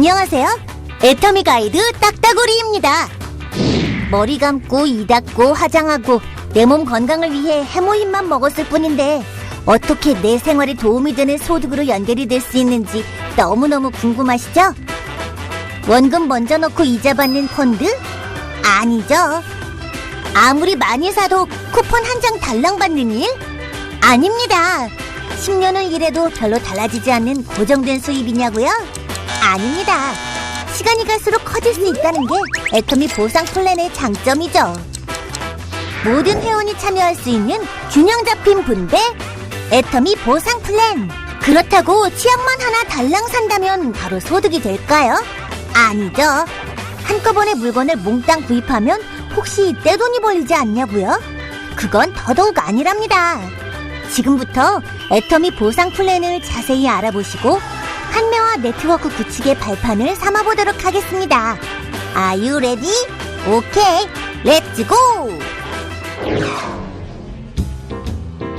안녕하세요. 애터미 가이드 딱따구리입니다. 머리 감고 이 닦고 화장하고 내 몸 건강을 위해 해모힘만 먹었을 뿐인데 어떻게 내 생활에 도움이 되는 소득으로 연결이 될 수 있는지 너무너무 궁금하시죠? 원금 먼저 넣고 이자 받는 펀드? 아니죠. 아무리 많이 사도 쿠폰 한 장 달랑 받는 일? 아닙니다. 10년을 일해도 별로 달라지지 않는 고정된 수입이냐고요? 아닙니다. 시간이 갈수록 커질 수 있다는 게 애터미 보상 플랜의 장점이죠. 모든 회원이 참여할 수 있는 균형 잡힌 분배 애터미 보상 플랜. 그렇다고 치약만 하나 달랑 산다면 바로 소득이 될까요? 아니죠. 한꺼번에 물건을 몽땅 구입하면 혹시 떼돈이 벌리지 않냐고요? 그건 더더욱 아니랍니다. 지금부터 애터미 보상 플랜을 자세히 알아보시고 판매와 네트워크 구축의 발판을 삼아보도록 하겠습니다. Are you ready? 오케이, 렛츠 고!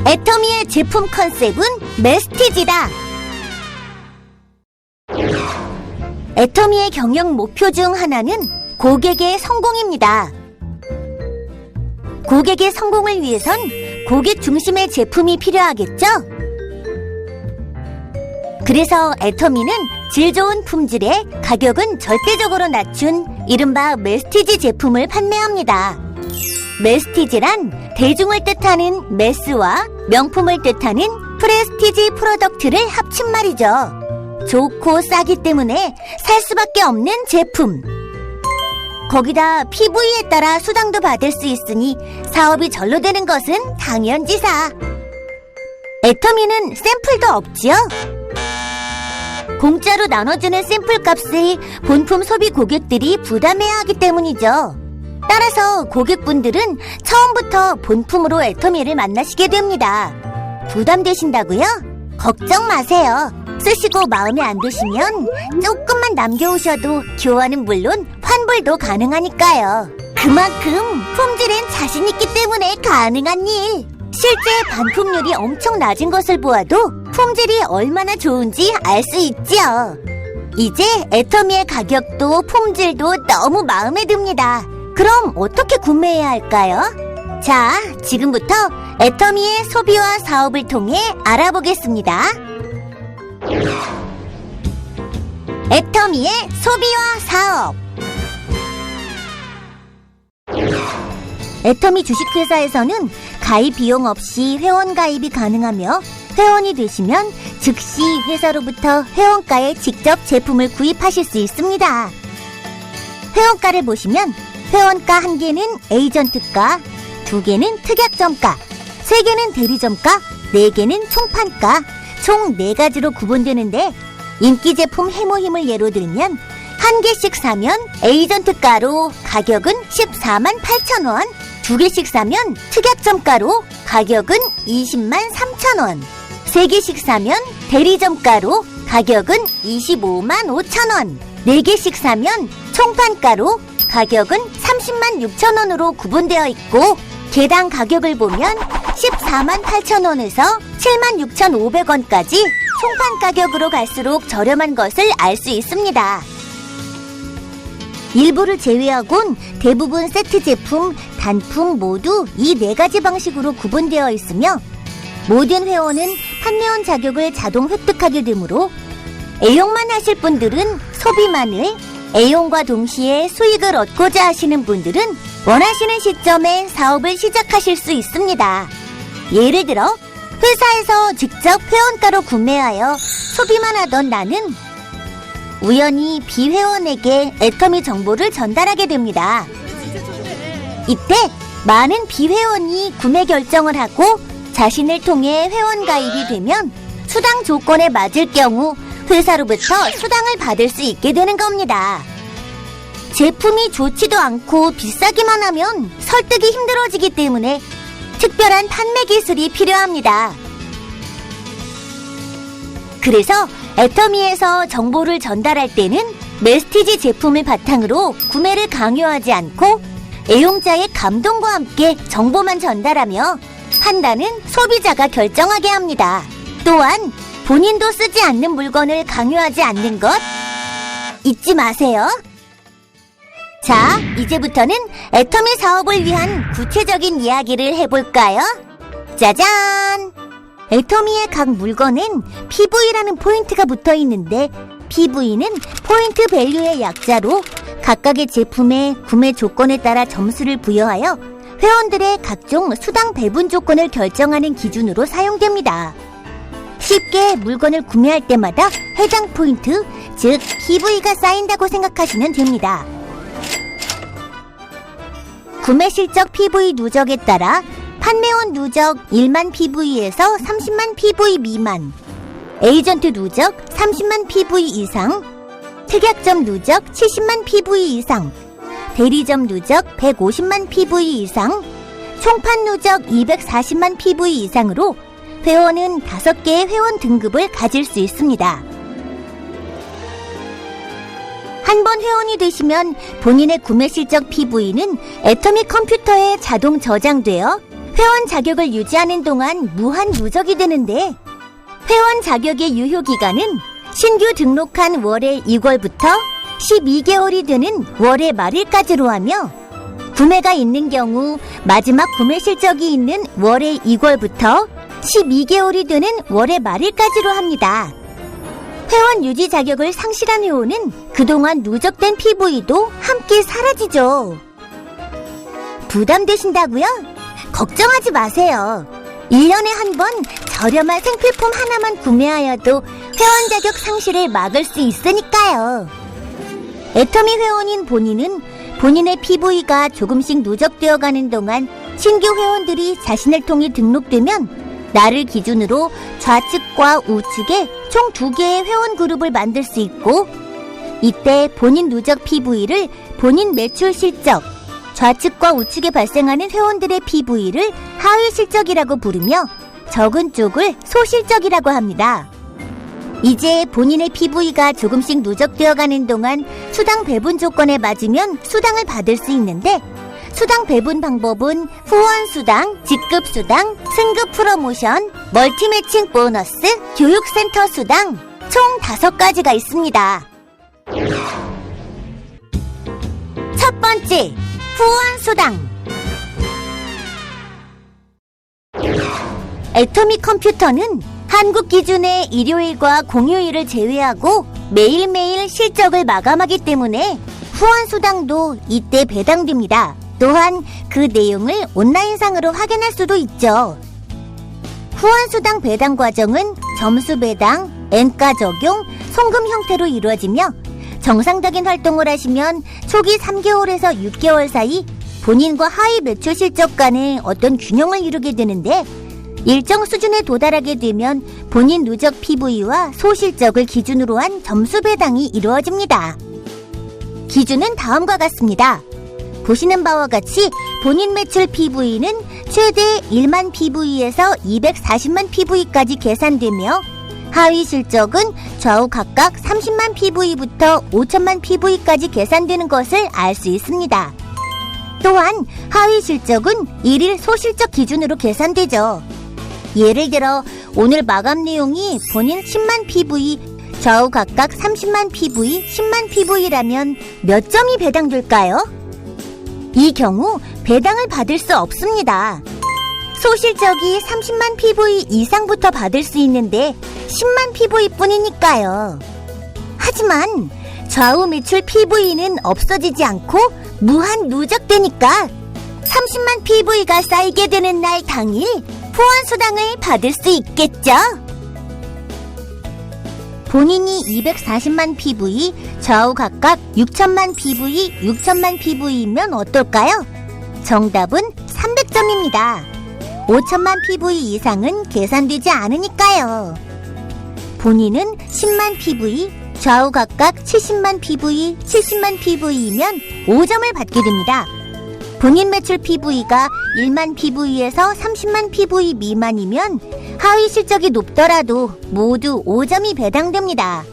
애터미의 제품 컨셉은 메스티지다. 애터미의 경영 목표 중 하나는 고객의 성공입니다. 고객의 성공을 위해선 고객 중심의 제품이 필요하겠죠? 그래서 애터미는 질 좋은 품질에 가격은 절대적으로 낮춘 이른바 메스티지 제품을 판매합니다. 메스티지란 대중을 뜻하는 메스와 명품을 뜻하는 프레스티지 프로덕트를 합친 말이죠. 좋고 싸기 때문에 살 수밖에 없는 제품. 거기다 PV에 따라 수당도 받을 수 있으니 사업이 절로 되는 것은 당연지사. 애터미는 샘플도 없지요? 공짜로 나눠주는 샘플 값을 본품 소비 고객들이 부담해야 하기 때문이죠. 따라서 고객분들은 처음부터 본품으로 애터미를 만나시게 됩니다. 부담되신다고요? 걱정 마세요. 쓰시고 마음에 안 드시면 조금만 남겨오셔도 교환은 물론 환불도 가능하니까요. 그만큼 품질엔 자신 있기 때문에 가능한 일. 실제 반품률이 엄청 낮은 것을 보아도 품질이 얼마나 좋은지 알 수 있지요. 이제 애터미의 가격도 품질도 너무 마음에 듭니다. 그럼 어떻게 구매해야 할까요? 자, 지금부터 애터미의 소비와 사업을 통해 알아보겠습니다. 애터미의 소비와 사업. 애터미 주식회사에서는 가입 비용 없이 회원 가입이 가능하며 회원이 되시면 즉시 회사로부터 회원가에 직접 제품을 구입하실 수 있습니다. 회원가를 보시면 회원가 1개는 에이전트가, 2개는 특약점가, 3개는 대리점가, 4개는 총판가, 총 4가지로 구분되는데 인기 제품 해모힘을 예로 들면 1개씩 사면 에이전트가로 가격은 14만 8천 원, 2개씩 사면 특약점가로 가격은 20만 3천 원, 3개씩 사면 대리점가로 가격은 25만 5천 원, 4개씩 사면 총판가로 가격은 30만 6천 원으로 구분되어 있고 개당 가격을 보면 14만 8천 원에서 7만 6,500원까지 총판 가격으로 갈수록 저렴한 것을 알 수 있습니다. 일부를 제외하곤 대부분 세트 제품, 단품 모두 이 4가지 방식으로 구분되어 있으며 모든 회원은 판매원 자격을 자동 획득하게 되므로 애용만 하실 분들은 소비만을, 애용과 동시에 수익을 얻고자 하시는 분들은 원하시는 시점에 사업을 시작하실 수 있습니다. 예를 들어 회사에서 직접 회원가로 구매하여 소비만 하던 나는 우연히 비회원에게 애터미 정보를 전달하게 됩니다. 이때 많은 비회원이 구매 결정을 하고 자신을 통해 회원 가입이 되면 수당 조건에 맞을 경우 회사로부터 수당을 받을 수 있게 되는 겁니다. 제품이 좋지도 않고 비싸기만 하면 설득이 힘들어지기 때문에 특별한 판매 기술이 필요합니다. 그래서 애터미에서 정보를 전달할 때는 메스티지 제품을 바탕으로 구매를 강요하지 않고 애용자의 감동과 함께 정보만 전달하며 판단은 소비자가 결정하게 합니다. 또한 본인도 쓰지 않는 물건을 강요하지 않는 것, 잊지 마세요. 자, 이제부터는 애터미 사업을 위한 구체적인 이야기를 해볼까요? 짜잔! 애터미의 각 물건엔 PV라는 포인트가 붙어 있는데 PV는 포인트 밸류의 약자로 각각의 제품의 구매 조건에 따라 점수를 부여하여 회원들의 각종 수당 배분 조건을 결정하는 기준으로 사용됩니다. 쉽게 물건을 구매할 때마다 해당 포인트, 즉 PV가 쌓인다고 생각하시면 됩니다. 구매 실적 PV 누적에 따라 판매원 누적 1만 PV에서 30만 PV 미만, 에이전트 누적 30만 PV 이상, 특약점 누적 70만 PV 이상, 대리점 누적 150만 PV 이상, 총판 누적 240만 PV 이상으로 회원은 5개의 회원 등급을 가질 수 있습니다. 한 번 회원이 되시면 본인의 구매 실적 PV는 애터미 컴퓨터에 자동 저장되어 회원 자격을 유지하는 동안 무한 누적이 되는데 회원 자격의 유효 기간은 신규 등록한 월의 2월부터 12개월이 되는 월의 말일까지로 하며 구매가 있는 경우 마지막 구매 실적이 있는 월의 2월부터 12개월이 되는 월의 말일까지로 합니다. 회원 유지 자격을 상실한 회원은 그동안 누적된 PV도 함께 사라지죠. 부담되신다고요? 걱정하지 마세요. 1년에 한 번 저렴한 생필품 하나만 구매하여도 회원 자격 상실을 막을 수 있으니까요. 애터미 회원인 본인은 본인의 PV가 조금씩 누적되어 가는 동안 신규 회원들이 자신을 통해 등록되면 나를 기준으로 좌측과 우측에 총 2개의 회원 그룹을 만들 수 있고 이때 본인 누적 PV를 본인 매출 실적, 좌측과 우측에 발생하는 회원들의 PV를 하위 실적이라고 부르며 적은 쪽을 소실적이라고 합니다. 이제 본인의 PV가 조금씩 누적되어 가는 동안 수당 배분 조건에 맞으면 수당을 받을 수 있는데 수당 배분 방법은 후원 수당, 직급 수당, 승급 프로모션, 멀티 매칭 보너스, 교육센터 수당 총 5가지가 있습니다. 첫 번째, 후원 수당. 애터미 컴퓨터는 한국 기준의 일요일과 공휴일을 제외하고 매일매일 실적을 마감하기 때문에 후원 수당도 이때 배당됩니다. 또한 그 내용을 온라인상으로 확인할 수도 있죠. 후원 수당 배당 과정은 점수 배당, N가 적용, 송금 형태로 이루어지며 정상적인 활동을 하시면 초기 3개월에서 6개월 사이 본인과 하위 매출 실적 간의 어떤 균형을 이루게 되는데 일정 수준에 도달하게 되면 본인 누적 PV와 소실적을 기준으로 한 점수 배당이 이루어집니다. 기준은 다음과 같습니다. 보시는 바와 같이 본인 매출 PV는 최대 1만 PV에서 240만 PV까지 계산되며 하위 실적은 좌우 각각 30만 PV부터 5천만 PV까지 계산되는 것을 알 수 있습니다. 또한 하위 실적은 1일 소실적 기준으로 계산되죠. 예를 들어 오늘 마감 내용이 본인 10만 PV, 좌우 각각 30만 PV, 10만 PV라면 몇 점이 배당될까요? 이 경우 배당을 받을 수 없습니다. 소실적이 30만 PV 이상부터 받을 수 있는데 10만 PV 뿐이니까요. 하지만 좌우 매출 PV는 없어지지 않고 무한 누적되니까 30만 PV가 쌓이게 되는 날 당일 후원 수당을 받을 수 있겠죠? 본인이 240만 PV, 좌우 각각 6천만 PV, 6천만 PV이면 어떨까요? 정답은 300점입니다. 5천만 PV 이상은 계산되지 않으니까요. 본인은 10만 PV, 좌우 각각 70만 PV, 70만 PV이면 5점을 받게 됩니다. 본인 매출 PV가 1만 PV에서 30만 PV 미만이면 하위 실적이 높더라도 모두 5점이 배당됩니다.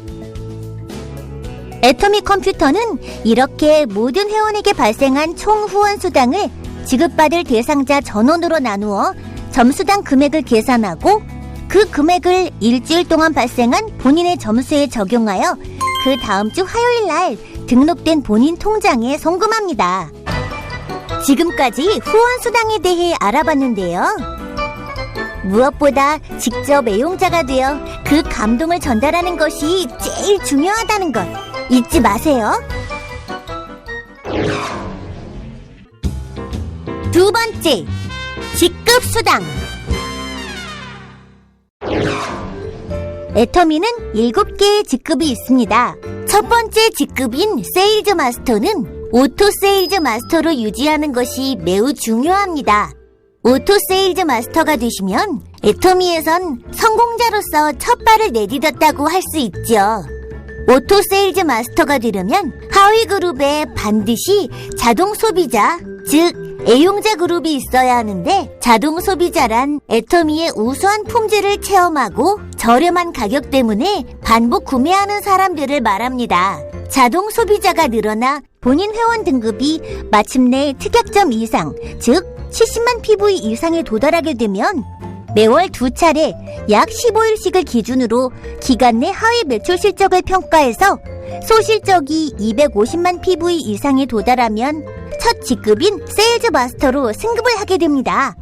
애터미 컴퓨터는 이렇게 모든 회원에게 발생한 총 후원 수당을 지급받을 대상자 전원으로 나누어 점수당 금액을 계산하고 그 금액을 일주일 동안 발생한 본인의 점수에 적용하여 그 다음 주 화요일 날 등록된 본인 통장에 송금합니다. 지금까지 후원수당에 대해 알아봤는데요. 무엇보다 직접 애용자가 되어 그 감동을 전달하는 것이 제일 중요하다는 것 잊지 마세요. 두 번째, 직급수당. 애터미는 7개의 직급이 있습니다. 첫 번째 직급인 세일즈 마스터는 오토 세일즈 마스터로 유지하는 것이 매우 중요합니다. 오토 세일즈 마스터가 되시면 애터미에선 성공자로서 첫 발을 내디뎠다고 할 수 있죠. 오토 세일즈 마스터가 되려면 하위 그룹에 반드시 자동 소비자, 즉 애용자 그룹이 있어야 하는데, 자동 소비자란 애터미의 우수한 품질을 체험하고 저렴한 가격 때문에 반복 구매하는 사람들을 말합니다. 자동 소비자가 늘어나 본인 회원 등급이 마침내 특약점 이상, 즉 70만 PV 이상에 도달하게 되면 매월 2차례 약 15일씩을 기준으로 기간 내 하위 매출 실적을 평가해서 소실적이 250만 PV 이상에 도달하면 첫 직급인 세일즈 마스터로 승급을 하게 됩니다.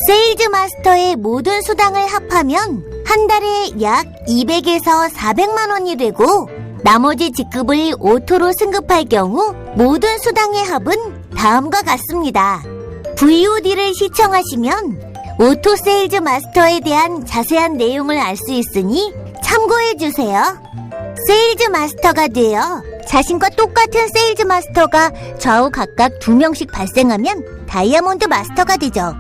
세일즈 마스터의 모든 수당을 합하면 한 달에 약 200에서 400만 원이 되고, 나머지 직급을 오토로 승급할 경우 모든 수당의 합은 다음과 같습니다. VOD를 시청하시면 오토 세일즈 마스터에 대한 자세한 내용을 알 수 있으니 참고해주세요. 세일즈 마스터가 되어 자신과 똑같은 세일즈 마스터가 좌우 각각 2명씩 발생하면 다이아몬드 마스터가 되죠.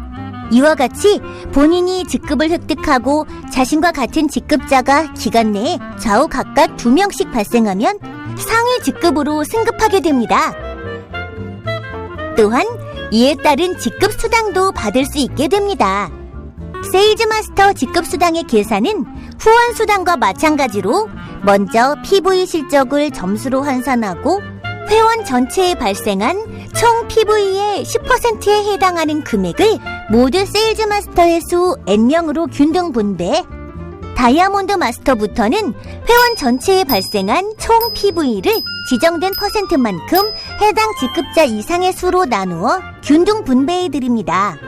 이와 같이 본인이 직급을 획득하고 자신과 같은 직급자가 기간 내에 좌우 각각 2명씩 발생하면 상위 직급으로 승급하게 됩니다. 또한 이에 따른 직급 수당도 받을 수 있게 됩니다. 세일즈 마스터 직급 수당의 계산은 후원 수당과 마찬가지로 먼저 PV 실적을 점수로 환산하고 회원 전체에 발생한 총 PV의 10%에 해당하는 금액을 모두 세일즈 마스터의 수 N명으로 균등 분배, 다이아몬드 마스터부터는 회원 전체에 발생한 총 PV를 지정된 퍼센트만큼 해당 직급자 이상의 수로 나누어 균등 분배해드립니다.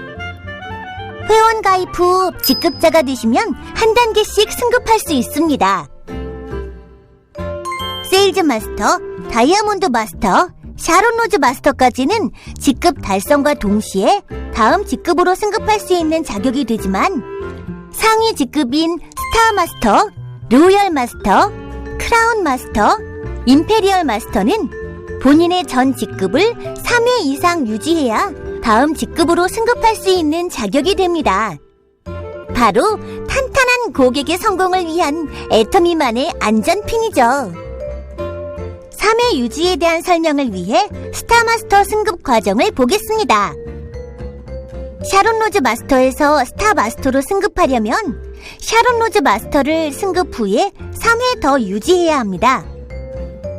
회원 가입 후 직급자가 되시면 한 단계씩 승급할 수 있습니다. 세일즈 마스터, 다이아몬드 마스터, 샤론 로즈 마스터까지는 직급 달성과 동시에 다음 직급으로 승급할 수 있는 자격이 되지만, 상위 직급인 스타 마스터, 로열 마스터, 크라운 마스터, 임페리얼 마스터는 본인의 전 직급을 3회 이상 유지해야 다음 직급으로 승급할 수 있는 자격이 됩니다. 바로 탄탄한 고객의 성공을 위한 애터미만의 안전핀이죠. 3회 유지에 대한 설명을 위해 스타마스터 승급 과정을 보겠습니다. 샤론 로즈 마스터에서 스타 마스터로 승급하려면 샤론 로즈 마스터를 승급 후에 3회 더 유지해야 합니다.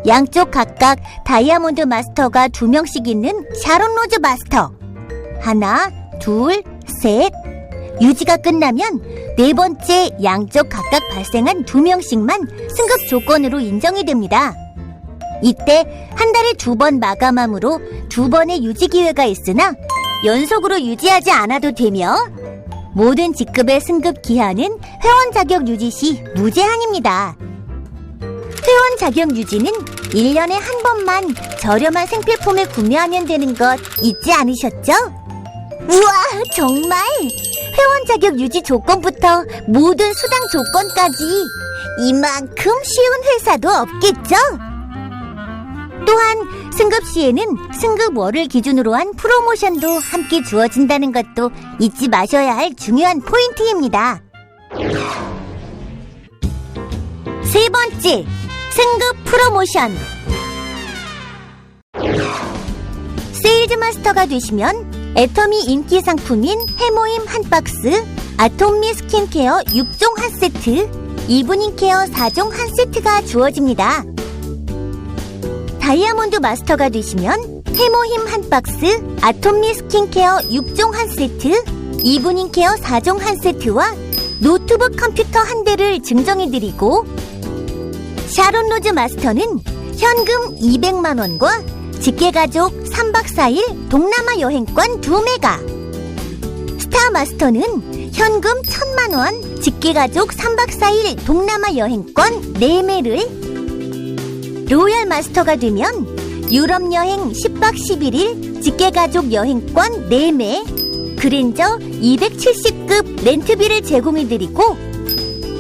양쪽 각각 다이아몬드 마스터가 2명씩 있는 샤론 로즈 마스터. 하나, 둘, 셋. 유지가 끝나면 네 번째 양쪽 각각 발생한 2명씩만 승급 조건으로 인정이 됩니다. 이때 한 달에 2번 마감함으로 2번의 유지 기회가 있으나 연속으로 유지하지 않아도 되며, 모든 직급의 승급 기한은 회원 자격 유지 시 무제한입니다. 회원 자격 유지는 1년에 한 번만 저렴한 생필품을 구매하면 되는 것 잊지 않으셨죠? 우와, 정말! 회원 자격 유지 조건부터 모든 수당 조건까지 이만큼 쉬운 회사도 없겠죠? 또한 승급 시에는 승급월을 기준으로 한 프로모션도 함께 주어진다는 것도 잊지 마셔야 할 중요한 포인트입니다. 세 번째, 승급 프로모션. 세일즈 마스터가 되시면 애터미 인기 상품인 해모임 한 박스, 아톰미 스킨케어 6종 한 세트, 이브닝 케어 4종 한 세트가 주어집니다. 다이아몬드 마스터가 되시면 해모힘 한 박스, 아톰미 스킨케어 6종 한 세트, 이브닝 케어 4종 한 세트와 노트북 컴퓨터 한 대를 증정해드리고, 샤론 로즈 마스터는 현금 200만 원과 직계가족 3박 4일 동남아 여행권 2매가, 스타 마스터는 현금 1000만 원, 직계가족 3박 4일 동남아 여행권 4매를, 로얄 마스터가 되면 유럽 여행 10박 11일 직계가족 여행권 4매, 그랜저 270급 렌트비를 제공해드리고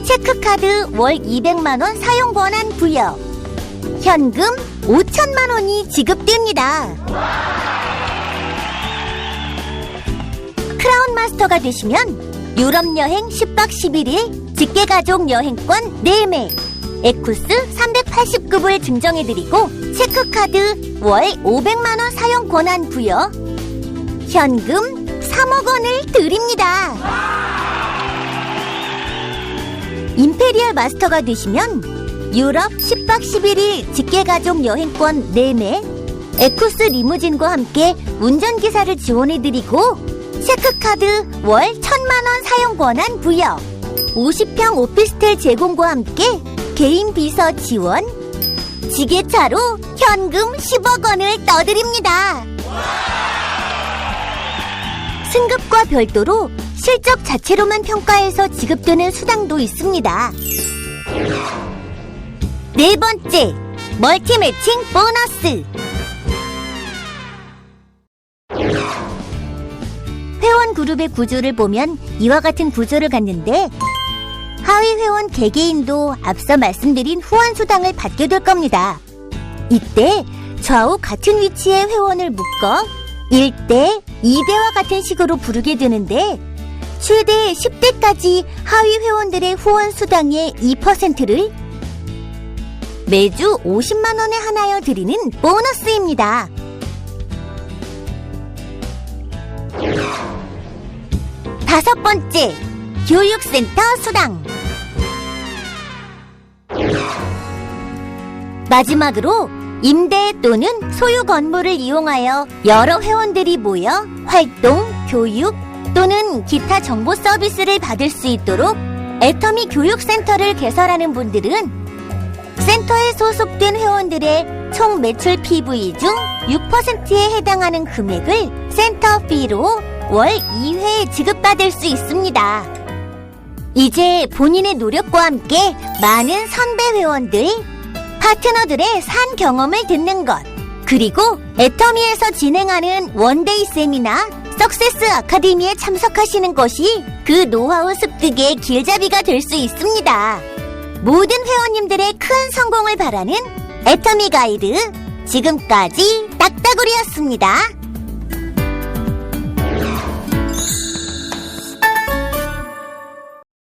체크카드 월 200만원 사용 권한 부여, 현금 5천만 원이 지급됩니다. 크라운 마스터가 되시면 유럽 여행 10박 11일 직계가족 여행권 4매, 에쿠스 380급을 증정해드리고 체크카드 월 500만원 사용 권한 부여, 현금 3억 원을 드립니다. 임페리얼 마스터가 되시면 유럽 10박 11일 직계가족 여행권 4매, 에쿠스 리무진과 함께 운전기사를 지원해드리고 체크카드 월 1000만원 사용 권한 부여, 50평 오피스텔 제공과 함께 개인 비서 지원, 지게차로 현금 10억 원을 떠드립니다. 승급과 별도로 실적 자체로만 평가해서 지급되는 수당도 있습니다. 네 번째, 멀티 매칭 보너스. 회원 그룹의 구조를 보면 이와 같은 구조를 갖는데, 하위 회원 개개인도 앞서 말씀드린 후원 수당을 받게 될 겁니다. 이때 좌우 같은 위치의 회원을 묶어 1대, 2대와 같은 식으로 부르게 되는데, 최대 10대까지 하위 회원들의 후원 수당의 2%를 매주 50만 원에 한하여 드리는 보너스입니다. 다섯 번째, 교육센터 수당. 마지막으로 임대 또는 소유 건물을 이용하여 여러 회원들이 모여 활동, 교육 또는 기타 정보 서비스를 받을 수 있도록 애터미 교육센터를 개설하는 분들은 센터에 소속된 회원들의 총 매출 PV 중 6%에 해당하는 금액을 센터 피로 월 2회 지급받을 수 있습니다. 이제 본인의 노력과 함께 많은 선배 회원들, 파트너들의 산 경험을 듣는 것, 그리고 애터미에서 진행하는 원데이 세미나 석세스 아카데미에 참석하시는 것이 그 노하우 습득의 길잡이가 될 수 있습니다. 모든 회원님들의 큰 성공을 바라는 애터미 가이드, 지금까지 딱따구리였습니다.